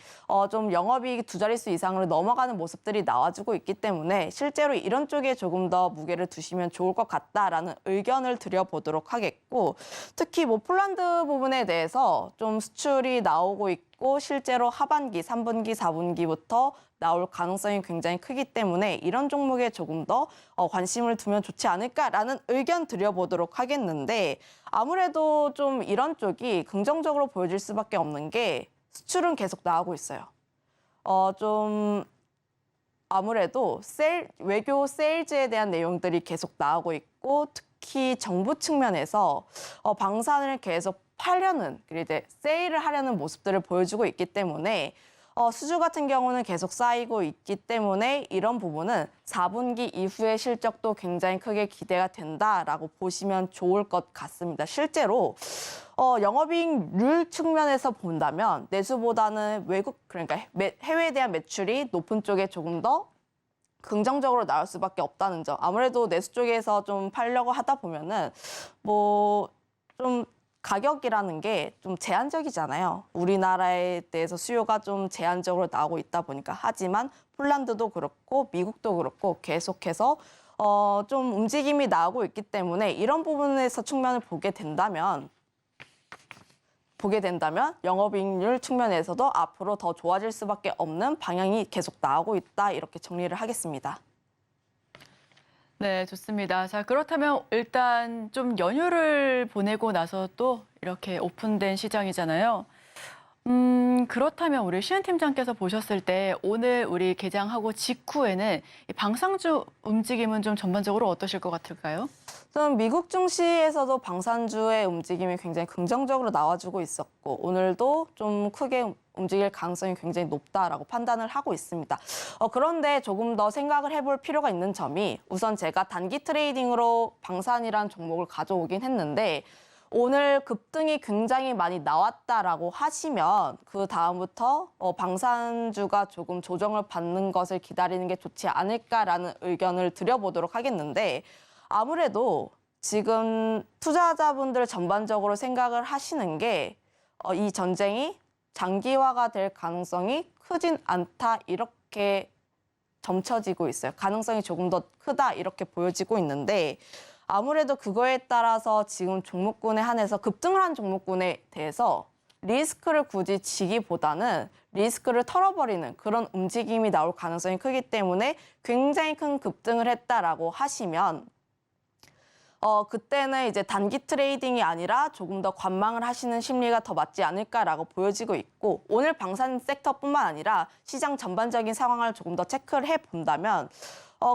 좀 영업이익이 2자릿수 이상으로 넘어가는 모습들이 나와주고 있기 때문에 실제로 이런 쪽에 조금 더 무게를 두시면 좋을 것 같다라는 의견을 드려보도록 하겠고, 특히 뭐 폴란드 부분에 대해서 좀 수출이 나오고 있고 실제로 하반기 3분기, 4분기부터 나올 가능성이 굉장히 크기 때문에 이런 종목에 조금 더 관심을 두면 좋지 않을까라는 의견 드려보도록 하겠는데, 아무래도 좀 이런 쪽이 긍정적으로 보여질 수밖에 없는 게 수출은 계속 나오고 있어요. 좀 아무래도 외교 세일즈에 대한 내용들이 계속 나오고 있고 특히 정부 측면에서 방산을 계속 팔려는, 그리고 이제 세일을 하려는 모습들을 보여주고 있기 때문에 수주 같은 경우는 계속 쌓이고 있기 때문에 이런 부분은 4분기 이후의 실적도 굉장히 크게 기대가 된다라고 보시면 좋을 것 같습니다. 실제로 영업이익률 측면에서 본다면 내수보다는 외국, 그러니까 해외에 대한 매출이 높은 쪽에 조금 더 긍정적으로 나올 수밖에 없다는 점. 아무래도 내수 쪽에서 좀 팔려고 하다 보면은 좀 가격이라는 게 좀 제한적이잖아요. 우리나라에 대해서 수요가 좀 제한적으로 나오고 있다 보니까. 하지만 폴란드도 그렇고 미국도 그렇고 계속해서 좀 움직임이 나오고 있기 때문에 이런 부분에서 측면을 보게 된다면 영업이익률 측면에서도 앞으로 더 좋아질 수밖에 없는 방향이 계속 나오고 있다. 이렇게 정리를 하겠습니다. 네, 좋습니다. 자, 그렇다면 일단 좀 연휴를 보내고 나서 또 이렇게 오픈된 시장이잖아요. 그렇다면 우리 시은 팀장께서 보셨을 때 오늘 우리 개장하고 직후에는 이 방산주 움직임은 좀 전반적으로 어떠실 것 같을까요? 저는 미국 증시에서도 방산주의 움직임이 굉장히 긍정적으로 나와주고 있었고 오늘도 좀 크게 움직일 가능성이 굉장히 높다라고 판단을 하고 있습니다. 그런데 조금 더 생각을 해볼 필요가 있는 점이 우선 제가 단기 트레이딩으로 방산이라는 종목을 가져오긴 했는데 오늘 급등이 굉장히 많이 나왔다라고 하시면 그 다음부터 방산주가 조금 조정을 받는 것을 기다리는 게 좋지 않을까라는 의견을 드려보도록 하겠는데 아무래도 지금 투자자분들 전반적으로 생각을 하시는 게 이 전쟁이 장기화가 될 가능성이 크진 않다 이렇게 점쳐지고 있어요. 가능성이 조금 더 크다 이렇게 보여지고 있는데 아무래도 그거에 따라서 지금 종목군에 한해서 급등을 한 종목군에 대해서 리스크를 굳이 지기보다는 리스크를 털어버리는 그런 움직임이 나올 가능성이 크기 때문에 굉장히 큰 급등을 했다라고 하시면 그때는 이제 단기 트레이딩이 아니라 조금 더 관망을 하시는 심리가 더 맞지 않을까라고 보여지고 있고 오늘 방산 섹터뿐만 아니라 시장 전반적인 상황을 조금 더 체크를 해본다면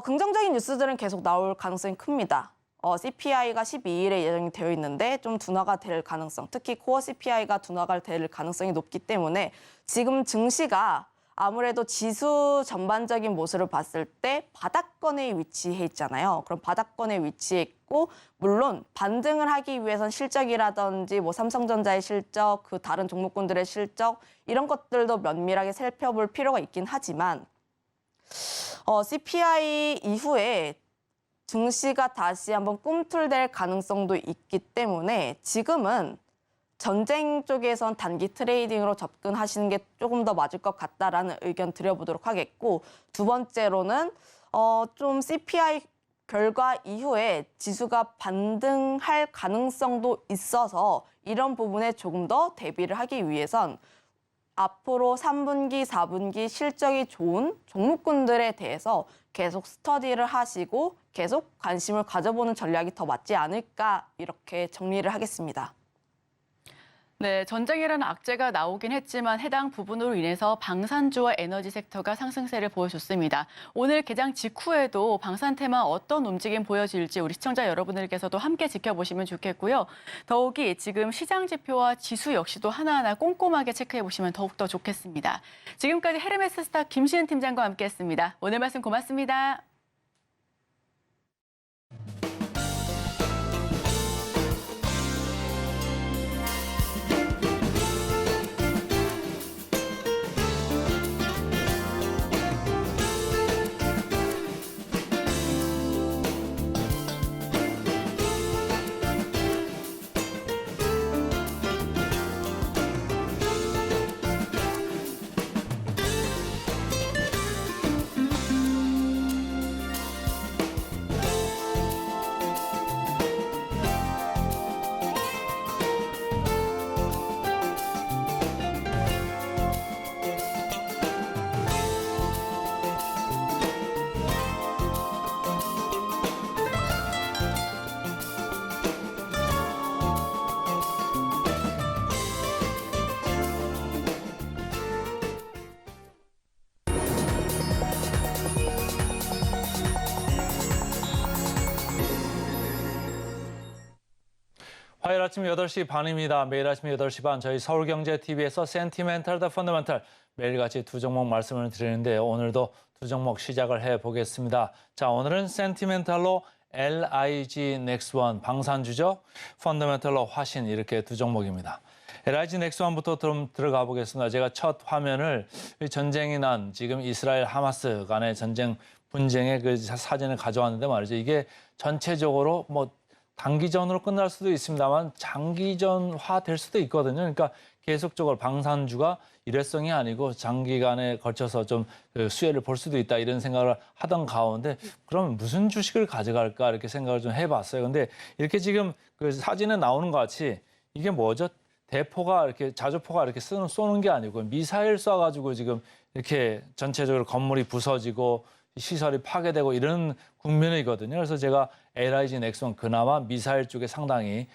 긍정적인 뉴스들은 계속 나올 가능성이 큽니다. CPI가 12일에 예정이 되어 있는데 좀 둔화가 될 가능성, 특히 코어 CPI가 둔화가 될 가능성이 높기 때문에 지금 증시가 아무래도 지수 전반적인 모습을 봤을 때 바닥권에 위치해 있잖아요. 그럼 바닥권에 위치해 있고 물론 반등을 하기 위해선 실적이라든지 뭐 삼성전자의 실적, 그 다른 종목군들의 실적 이런 것들도 면밀하게 살펴볼 필요가 있긴 하지만 CPI 이후에 증시가 다시 한번 꿈틀댈 가능성도 있기 때문에 지금은 전쟁 쪽에선 단기 트레이딩으로 접근하시는 게 조금 더 맞을 것 같다라는 의견 드려보도록 하겠고 두 번째로는 좀 CPI 결과 이후에 지수가 반등할 가능성도 있어서 이런 부분에 조금 더 대비를 하기 위해선 앞으로 3분기, 4분기 실적이 좋은 종목군들에 대해서 계속 스터디를 하시고 계속 관심을 가져보는 전략이 더 맞지 않을까 이렇게 정리를 하겠습니다. 네, 전쟁이라는 악재가 나오긴 했지만 해당 부분으로 인해서 방산주와 에너지 섹터가 상승세를 보여줬습니다. 오늘 개장 직후에도 방산 테마 어떤 움직임 보여질지 우리 시청자 여러분들께서도 함께 지켜보시면 좋겠고요. 더욱이 지금 시장 지표와 지수 역시도 하나하나 꼼꼼하게 체크해 보시면 더욱더 좋겠습니다. 지금까지 헤르메스 스타 김시은 팀장과 함께했습니다. 오늘 말씀 고맙습니다. 화요일 아침 8시 반입니다. 매일 아침 8시 반 저희 서울경제TV에서 센티멘탈 더 펀더멘탈 매일같이 두 종목 말씀을 드리는데 오늘도 두 종목 시작을 해보겠습니다. 자, 오늘은 센티멘탈로 LIG 넥스원 방산주죠. 펀더멘탈로 화신 이렇게 두 종목입니다. LIG 넥스원부터 좀 들어가 보겠습니다. 제가 첫 화면을 전쟁이 난 지금 이스라엘 하마스 간의 전쟁 분쟁의 그 사진을 가져왔는데 말이죠. 이게 전체적으로 뭐 단기전으로 끝날 수도 있습니다만 장기전화 될 수도 있거든요. 그러니까 계속적으로 방산주가 일회성이 아니고 장기간에 걸쳐서 좀 수혜를 볼 수도 있다 이런 생각을 하던 가운데 그럼 무슨 주식을 가져갈까 이렇게 생각을 좀 해봤어요. 근데 이렇게 지금 그 사진에 나오는 것 같이 이게 뭐죠? 대포가 이렇게 자주포가 이렇게 쏘는 게 아니고 미사일 쏴가지고 지금 이렇게 전체적으로 건물이 부서지고 시설이 파괴되고 이런 국면이거든요. 그래서 제가 LIG 넥스원 그나마 미사일 쪽에 상당히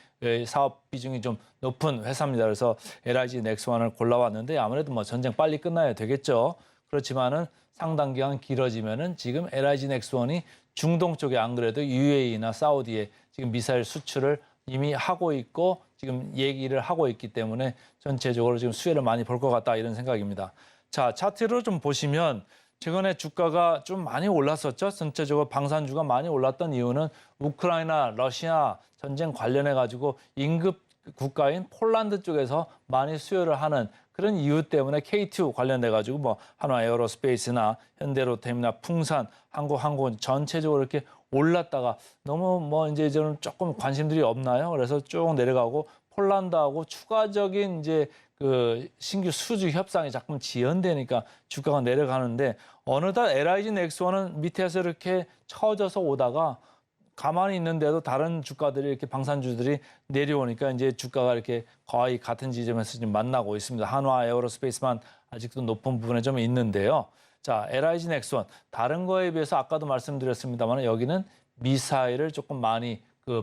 사업 비중이 좀 높은 회사입니다. 그래서 LIG 넥스원을 골라왔는데 아무래도 뭐 전쟁 빨리 끝나야 되겠죠. 그렇지만은 상당 기간 길어지면은 지금 LIG 넥스원이 중동 쪽에 안 그래도 UAE나 사우디에 지금 미사일 수출을 이미 하고 있고 지금 얘기를 하고 있기 때문에 전체적으로 지금 수혜를 많이 볼 것 같다 이런 생각입니다. 자, 차트로 좀 보시면 최근에 주가가 좀 많이 올랐었죠. 전체적으로 방산주가 많이 올랐던 이유는 우크라이나, 러시아 전쟁 관련해 가지고 인급 국가인 폴란드 쪽에서 많이 수요를 하는 그런 이유 때문에 K2 관련돼 가지고 뭐 한화 에어로스페이스나 현대로템이나 풍산, 한국항공 전체적으로 이렇게 올랐다가 너무 뭐 이제 저는 조금 관심들이 없나요? 그래서 쭉 내려가고 폴란드하고 추가적인 이제 그 신규 수주 협상이 자꾸 지연되니까 주가가 내려가는데 어느덧 LIG 넥스원은 밑에서 이렇게 처져서 오다가 가만히 있는데도 다른 주가들이 이렇게 방산주들이 내려오니까 이제 주가가 이렇게 거의 같은 지점에서 지금 만나고 있습니다. 한화 에어로스페이스만 아직도 높은 부분에 좀 있는데요. 자, LIG 넥스원 다른 거에 비해서 아까도 말씀드렸습니다만 여기는 미사일을 조금 많이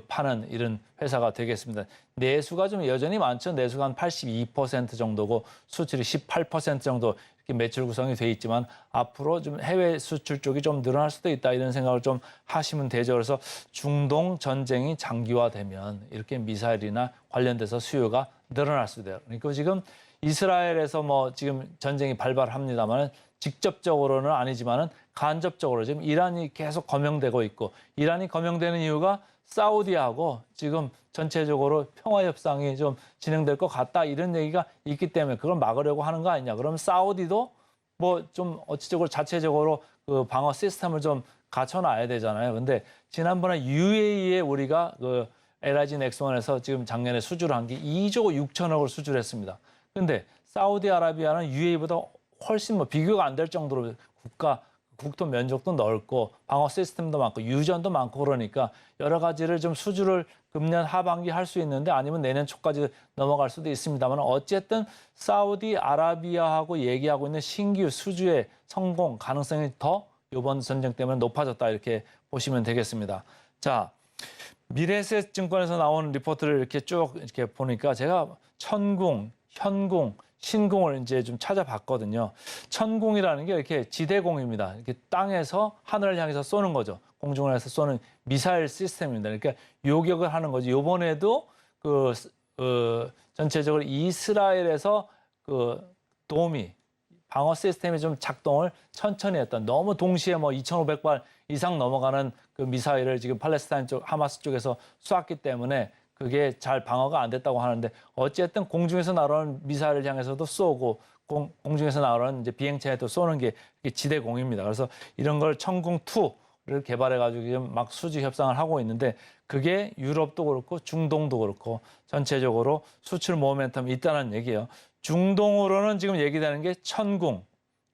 파는 이런 회사가 되겠습니다. 내수가 좀 여전히 많죠. 내수가 한 82% 정도고 수출이 18% 정도 이렇게 매출 구성이 돼 있지만 앞으로 좀 해외 수출 쪽이 좀 늘어날 수도 있다 이런 생각을 좀 하시면 되죠. 그래서 중동 전쟁이 장기화되면 이렇게 미사일이나 관련돼서 수요가 늘어날 수도 있어요. 그러니까 지금 이스라엘에서 뭐 지금 전쟁이 발발합니다만 직접적으로는 아니지만은 간접적으로 지금 이란이 계속 거명되고 있고 이란이 거명되는 이유가 사우디하고 지금 전체적으로 평화협상이 좀 진행될 것 같다 이런 얘기가 있기 때문에 그걸 막으려고 하는 거 아니냐. 그럼 사우디도 뭐 좀 어찌적으로 자체적으로 그 방어 시스템을 좀 갖춰놔야 되잖아요. 근데 지난번에 UAE에 우리가 그 LIG 넥스원에서 지금 작년에 수주를 한 게 2조 6천억을 수주를 했습니다. 근데 사우디아라비아는 UAE보다 훨씬 뭐 비교가 안 될 정도로 국토 면적도 넓고 방어 시스템도 많고 유전도 많고 그러니까 여러 가지를 좀 수주를 금년 하반기 할 수 있는데 아니면 내년 초까지 넘어갈 수도 있습니다만 어쨌든 사우디아라비아하고 얘기하고 있는 신규 수주의 성공 가능성이 더 이번 전쟁 때문에 높아졌다 이렇게 보시면 되겠습니다. 자, 미래에셋증권에서 나온 리포트를 이렇게 쭉 이렇게 보니까 제가 천궁, 현궁, 신궁을 이제 좀 찾아봤거든요. 천궁이라는 게 이렇게 지대공입니다. 이렇게 땅에서 하늘을 향해서 쏘는 거죠. 공중을 해서 쏘는 미사일 시스템입니다. 그러니까 요격을 하는 거죠. 요번에도 전체적으로 이스라엘에서 도움이 방어 시스템이 좀 작동을 천천히 했던 너무 동시에 뭐 2,500발 이상 넘어가는 그 미사일을 지금 팔레스타인 쪽 하마스 쪽에서 쏘았기 때문에 그게 잘 방어가 안 됐다고 하는데 어쨌든 공중에서 날아오는 미사일을 향해서도 쏘고 공중에서 날아오는 이제 비행체에도 쏘는 게 지대공입니다. 그래서 이런 걸 천궁2를 개발해가지고 지금 막 수주 협상을 하고 있는데 그게 유럽도 그렇고 중동도 그렇고 전체적으로 수출 모멘텀이 있다는 얘기예요. 중동으로는 지금 얘기되는 게 천궁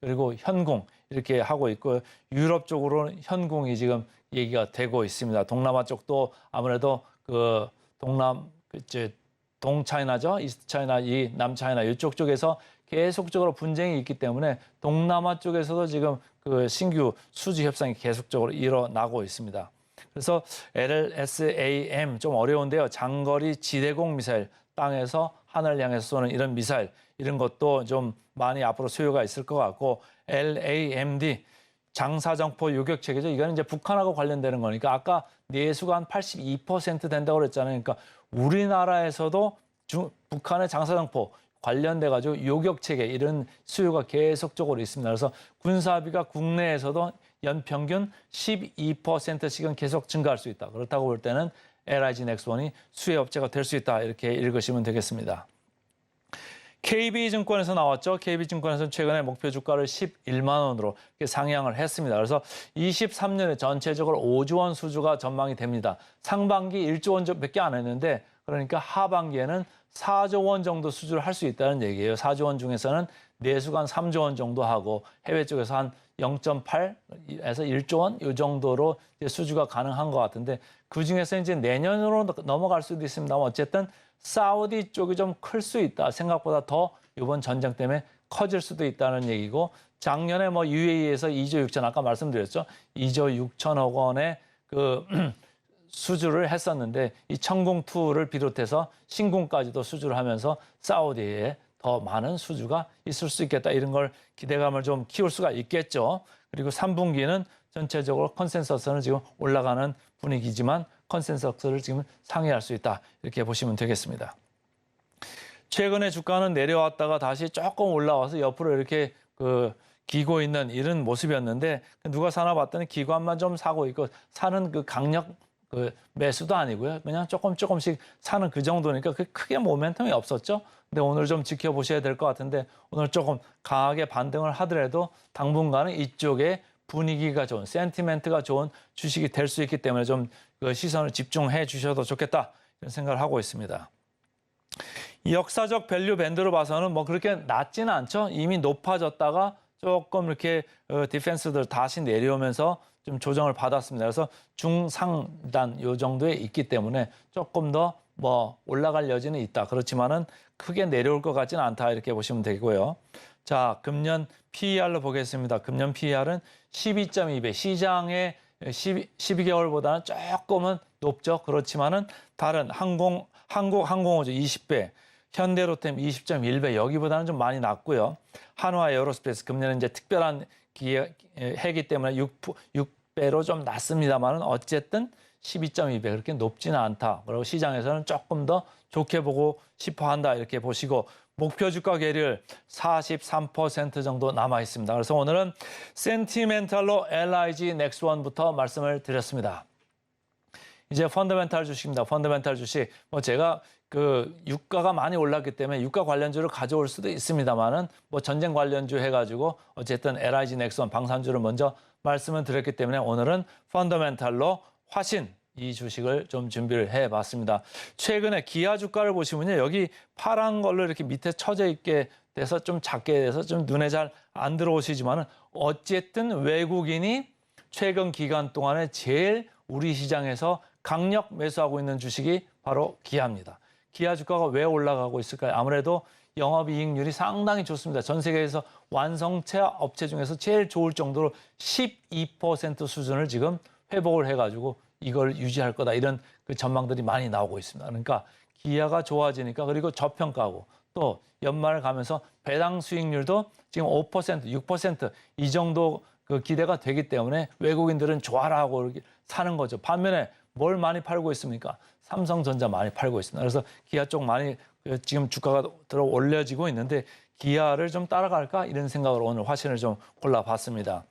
그리고 현궁 이렇게 하고 있고 유럽 쪽으로는 현궁이 지금 얘기가 되고 있습니다. 동남아 쪽도 아무래도 동차이나죠. 이스트 차이나, 이 남차이나 이쪽 쪽에서 계속적으로 분쟁이 있기 때문에 동남아 쪽에서도 지금 그 신규 수주 협상이 계속적으로 일어나고 있습니다. 그래서 LSAM 좀 어려운데요. 장거리 지대공 미사일, 땅에서 하늘을 향해서 쏘는 이런 미사일 이런 것도 좀 많이 앞으로 수요가 있을 것 같고 LAMD 장사정포 요격체계죠. 이거는 이제 북한하고 관련되는 거니까 아까 내수가 한 82% 된다고 그랬잖아요. 그러니까 우리나라에서도 북한의 장사정포 관련돼 가지고 요격 체계 이런 수요가 계속적으로 있습니다. 그래서 군사비가 국내에서도 연평균 12%씩은 계속 증가할 수 있다. 그렇다고 볼 때는 LIG 넥스원이 수혜 업체가 될 수 있다. 이렇게 읽으시면 되겠습니다. KB증권에서 나왔죠. KB증권에서는 최근에 목표 주가를 11만 원으로 상향을 했습니다. 그래서 23년에 전체적으로 5조 원 수주가 전망이 됩니다. 상반기 1조 원밖에 안 했는데 그러니까 하반기에는 4조 원 정도 수주를 할 수 있다는 얘기예요. 4조 원 중에서는 내수가 한 3조 원 정도 하고 해외 쪽에서 한 0.8에서 1조 원 이 정도로 수주가 가능한 것 같은데 그중에서 이제 내년으로 넘어갈 수도 있습니다만 어쨌든 사우디 쪽이 좀 클 수 있다. 생각보다 더 이번 전쟁 때문에 커질 수도 있다는 얘기고 작년에 뭐 UAE에서 2조 6천 아까 말씀드렸죠. 2조 6천억 원의 그 수주를 했었는데 이 천궁2를 비롯해서 신궁까지도 수주를 하면서 사우디에 더 많은 수주가 있을 수 있겠다. 이런 걸 기대감을 좀 키울 수가 있겠죠. 그리고 3분기는 전체적으로 컨센서스는 지금 올라가는 분위기지만 컨센서스를 지금 상회할 수 있다. 이렇게 보시면 되겠습니다. 최근에 주가는 내려왔다가 다시 조금 올라와서 옆으로 이렇게 기고 있는 이런 모습이었는데 누가 사나 봤더니 기관만 좀 사고 있고 사는 그 강력 매수도 아니고요. 그냥 조금씩 사는 그 정도니까 크게 모멘텀이 없었죠. 근데 오늘 좀 지켜보셔야 될 것 같은데 오늘 조금 강하게 반등을 하더라도 당분간은 이쪽에 분위기가 좋은, 센티멘트가 좋은 주식이 될 수 있기 때문에 좀 그 시선을 집중해 주셔도 좋겠다 이런 생각을 하고 있습니다. 역사적 밸류 밴드로 봐서는 뭐 그렇게 낮지는 않죠. 이미 높아졌다가 조금 이렇게 디펜스들 다시 내려오면서 좀 조정을 받았습니다. 그래서 중상단 요 정도에 있기 때문에 조금 더 뭐 올라갈 여지는 있다. 그렇지만은 크게 내려올 것 같지는 않다. 이렇게 보시면 되고요. 자, 금년 PER로 보겠습니다. 금년 PER은 12.2배. 시장의 12개월보다는 조금은 높죠. 그렇지만은 다른 한국항공우주 20배, 현대로템 20.1배 여기보다는 좀 많이 낮고요. 한화 에어로스페이스 금년은 이제 특별한 해기 때문에 6배로 좀 낮습니다만은 어쨌든 12.2배 그렇게 높지는 않다. 그리고 시장에서는 조금 더 좋게 보고 싶어 한다. 이렇게 보시고 목표 주가 계율 43% 정도 남아 있습니다. 그래서 오늘은 센티멘탈로 LIG 넥스원부터 말씀을 드렸습니다. 이제 펀더멘탈 주식입니다. 펀더멘탈 주식. 뭐 제가 유가가 많이 올랐기 때문에 유가 관련주를 가져올 수도 있습니다만은 뭐 전쟁 관련주 해가지고 어쨌든 LIG 넥스원 방산주를 먼저 말씀을 드렸기 때문에 오늘은 펀더멘탈로 화신 이 주식을 좀 준비를 해봤습니다. 최근에 기아 주가를 보시면요. 여기 파란 걸로 이렇게 밑에 쳐져 있게 돼서 좀 작게 돼서 좀 눈에 잘 안 들어오시지만은 어쨌든 외국인이 최근 기간 동안에 제일 우리 시장에서 강력 매수하고 있는 주식이 바로 기아입니다. 기아 주가가 왜 올라가고 있을까요? 아무래도 영업이익률이 상당히 좋습니다. 전 세계에서 완성차 업체 중에서 제일 좋을 정도로 12% 수준을 지금 회복을 해가지고 이걸 유지할 거다. 이런 그 전망들이 많이 나오고 있습니다. 그러니까 기아가 좋아지니까 그리고 저평가하고 또 연말 가면서 배당 수익률도 지금 5%, 6% 이 정도 그 기대가 되기 때문에 외국인들은 좋아라 하고 이렇게 사는 거죠. 반면에 뭘 많이 팔고 있습니까? 삼성전자 많이 팔고 있습니다. 그래서 기아 쪽 많이 지금 주가가 들어 올려지고 있는데 기아를 좀 따라갈까? 이런 생각으로 오늘 화신을 좀 골라봤습니다.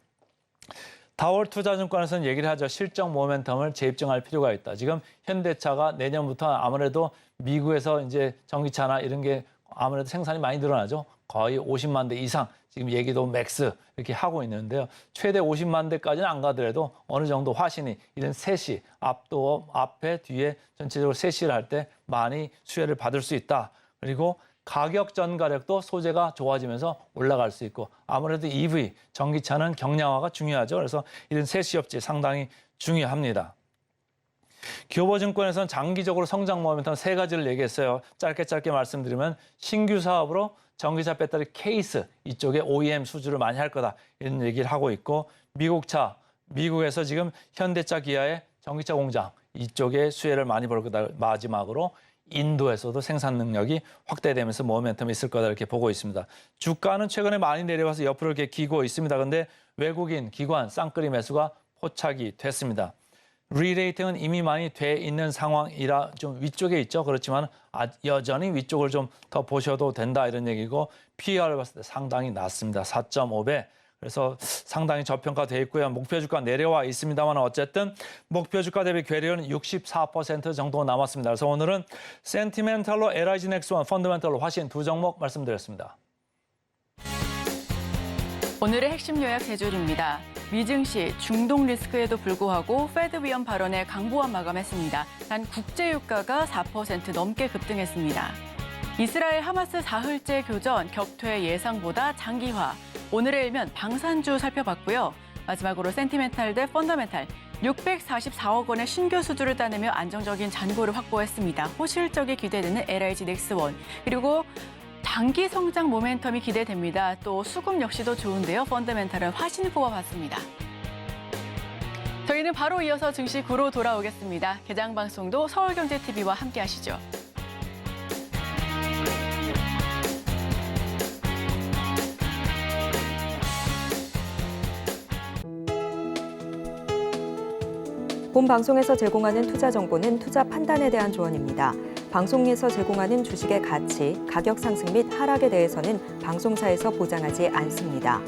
다월투자증권에서는 얘기를 하죠. 실적 모멘텀을 재입증할 필요가 있다. 지금 현대차가 내년부터 아무래도 미국에서 이제 전기차나 이런 게 아무래도 생산이 많이 늘어나죠. 거의 50만 대 이상 지금 얘기도 맥스 이렇게 하고 있는데요. 최대 50만 대까지는 안 가더라도 어느 정도 화신이 이런 셋이 앞에 뒤에 전체적으로 셋이를 할 때 많이 수혜를 받을 수 있다. 그리고 가격 전가력도 소재가 좋아지면서 올라갈 수 있고 아무래도 EV, 전기차는 경량화가 중요하죠. 그래서 이런 세시업체 상당히 중요합니다. 교보증권에서는 장기적으로 성장 모멘텀 세 가지를 얘기했어요. 짧게 말씀드리면 신규 사업으로 전기차 배터리 케이스 이쪽에 OEM 수주를 많이 할 거다. 이런 얘기를 하고 있고 미국에서 지금 현대차 기아의 전기차 공장 이쪽에 수혜를 많이 볼 거다. 마지막으로 인도에서도 생산 능력이 확대되면서 모멘텀이 있을 거다 이렇게 보고 있습니다. 주가는 최근에 많이 내려와서 옆으로 이렇게 기고 있습니다. 그런데 외국인 기관 쌍끌이 매수가 포착이 됐습니다. 리레이팅은 이미 많이 돼 있는 상황이라 좀 위쪽에 있죠. 그렇지만 여전히 위쪽을 좀 더 보셔도 된다 이런 얘기고 PER을 봤을 때 상당히 낮습니다. 4.5배. 그래서 상당히 저평가돼 있고요. 목표 주가 내려와 있습니다만 어쨌든 목표 주가 대비 괴리는 64% 정도 남았습니다. 그래서 오늘은 센티멘탈로 LIG 넥스원, 펀더멘탈로 화신 두 종목 말씀드렸습니다. 오늘의 핵심 요약 세 줄입니다. 미증시 중동 리스크에도 불구하고 페드 위원 발언에 강보한 마감했습니다. 단 국제유가가 4% 넘게 급등했습니다. 이스라엘 하마스 사흘째 교전 격퇴 예상보다 장기화. 오늘의 일면 방산주 살펴봤고요. 마지막으로 센티멘탈 대 펀더멘탈 644억 원의 신규 수주를 따내며 안정적인 잔고를 확보했습니다. 호실적이 기대되는 LIG 넥스원 그리고 장기 성장 모멘텀이 기대됩니다. 또 수급 역시도 좋은데요. 펀더멘탈은 화신 꼽아봤습니다. 저희는 바로 이어서 증시 구로 돌아오겠습니다. 개장 방송도 서울경제TV와 함께하시죠. 본 방송에서 제공하는 투자 정보는 투자 판단에 대한 조언입니다. 방송에서 제공하는 주식의 가치, 가격 상승 및 하락에 대해서는 방송사에서 보장하지 않습니다.